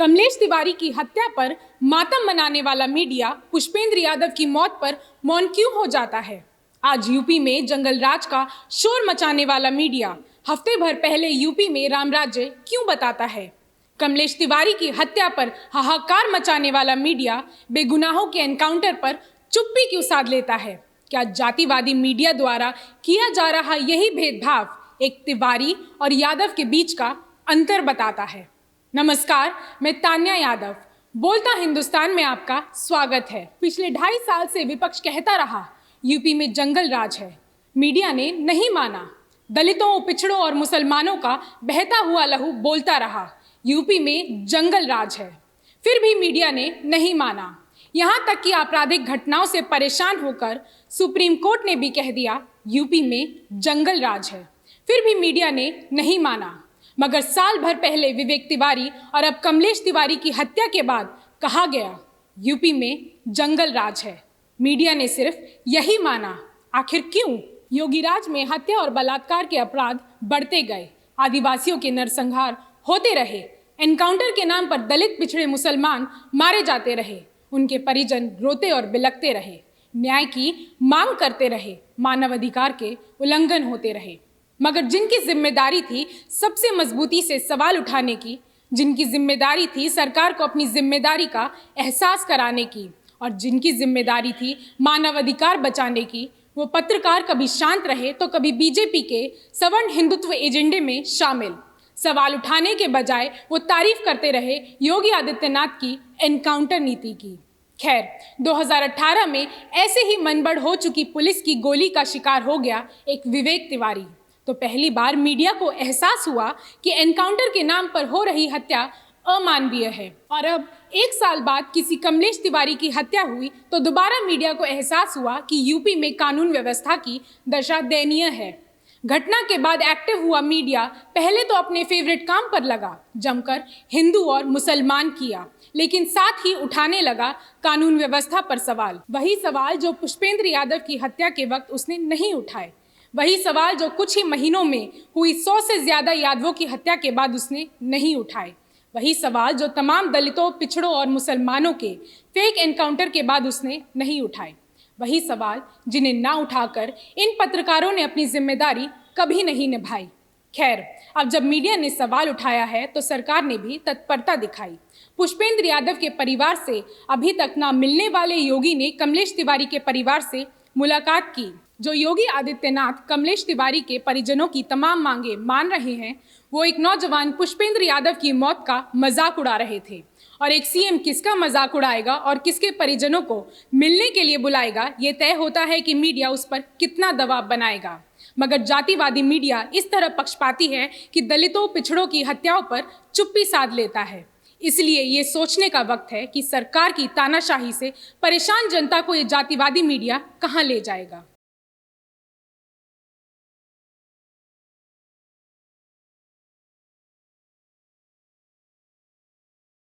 कमलेश तिवारी की हत्या पर मातम मनाने वाला मीडिया पुष्पेंद्र यादव की मौत पर मौन क्यों हो जाता है? आज यूपी में जंगल राज का शोर मचाने वाला मीडिया हफ्ते भर पहले यूपी में राम राज्य क्यों बताता है? कमलेश तिवारी की हत्या पर हाहाकार मचाने वाला मीडिया बेगुनाहों के एनकाउंटर पर चुप्पी क्यों साध लेता है? क्या जातिवादी मीडिया द्वारा किया जा रहा यही भेदभाव एक तिवारी और यादव के बीच का अंतर बताता है? नमस्कार, मैं तान्या यादव, बोलता हिंदुस्तान में आपका स्वागत है। पिछले 2.5 साल से विपक्ष कहता रहा यूपी में जंगल राज है। मीडिया ने नहीं माना। दलितों, पिछड़ों और मुसलमानों का बहता हुआ लहू बोलता रहा यूपी में जंगल राज है। फिर भी मीडिया ने नहीं माना। यहाँ तक कि आपराधिक घटनाओं से परेशान होकर सुप्रीम कोर्ट ने भी कह दिया यूपी में जंगल राज है। फिर भी मीडिया ने नहीं माना। मगर साल भर पहले विवेक तिवारी और अब कमलेश तिवारी की हत्या के बाद कहा गया यूपी में जंगल राज है। मीडिया ने सिर्फ यही माना। आखिर क्यों? योगी राज में हत्या और बलात्कार के अपराध बढ़ते गए, आदिवासियों के नरसंहार होते रहे, एनकाउंटर के नाम पर दलित, पिछड़े मुसलमान मारे जाते रहे, उनके परिजन रोते और बिलखते रहे, न्याय की मांग करते रहे, मानवाधिकार के उल्लंघन होते रहे। मगर जिनकी जिम्मेदारी थी सबसे मजबूती से सवाल उठाने की, जिनकी जिम्मेदारी थी सरकार को अपनी जिम्मेदारी का एहसास कराने की, और जिनकी जिम्मेदारी थी मानवाधिकार बचाने की, वो पत्रकार कभी शांत रहे तो कभी बीजेपी के सवर्ण हिंदुत्व एजेंडे में शामिल। सवाल उठाने के बजाय वो तारीफ करते रहे योगी आदित्यनाथ की एनकाउंटर नीति की। खैर, 2018 में ऐसे ही मनबढ़ हो चुकी पुलिस की गोली का शिकार हो गया एक विवेक तिवारी। तो पहली बार मीडिया को एहसास हुआ कि एनकाउंटर के नाम पर हो रही हत्या अमानवीय है। और अब 1 साल बाद किसी कमलेश तिवारी की हत्या हुई तो दोबारा मीडिया को एहसास हुआ कि यूपी में कानून व्यवस्था की दशा दयनीय है। घटना के बाद एक्टिव हुआ मीडिया पहले तो अपने फेवरेट काम पर लगा, जमकर हिंदू और मुसलमान किया, लेकिन साथ ही उठाने लगा कानून व्यवस्था पर सवाल। वही सवाल जो पुष्पेंद्र यादव की हत्या के वक्त उसने नहीं उठाए, वही सवाल जो कुछ ही महीनों में हुई 100 से ज्यादा यादवों की हत्या के बाद उसने नहीं उठाए, वही सवाल जो तमाम दलितों, पिछड़ों और मुसलमानों के फेक एनकाउंटर के बाद उसने नहीं उठाए, वही सवाल जिन्हें ना उठाकर इन पत्रकारों ने अपनी जिम्मेदारी कभी नहीं निभाई। खैर, अब जब मीडिया ने सवाल उठाया है तो सरकार ने भी तत्परता दिखाई। पुष्पेंद्र यादव के परिवार से अभी तक ना मिलने वाले योगी ने कमलेश तिवारी के परिवार से मुलाकात की। जो योगी आदित्यनाथ कमलेश तिवारी के परिजनों की तमाम मांगे मान रहे हैं, वो एक नौजवान पुष्पेंद्र यादव की मौत का मजाक उड़ा रहे थे। और एक सीएम किसका मजाक उड़ाएगा और किसके परिजनों को मिलने के लिए बुलाएगा, ये तय होता है कि मीडिया उस पर कितना दबाव बनाएगा। मगर जातिवादी मीडिया इस तरह पक्षपाती है कि दलितों, पिछड़ों की हत्याओं पर चुप्पी साध लेता है। इसलिए ये सोचने का वक्त है कि सरकार की तानाशाही से परेशान जनता को ये जातिवादी मीडिया कहाँ ले जाएगा।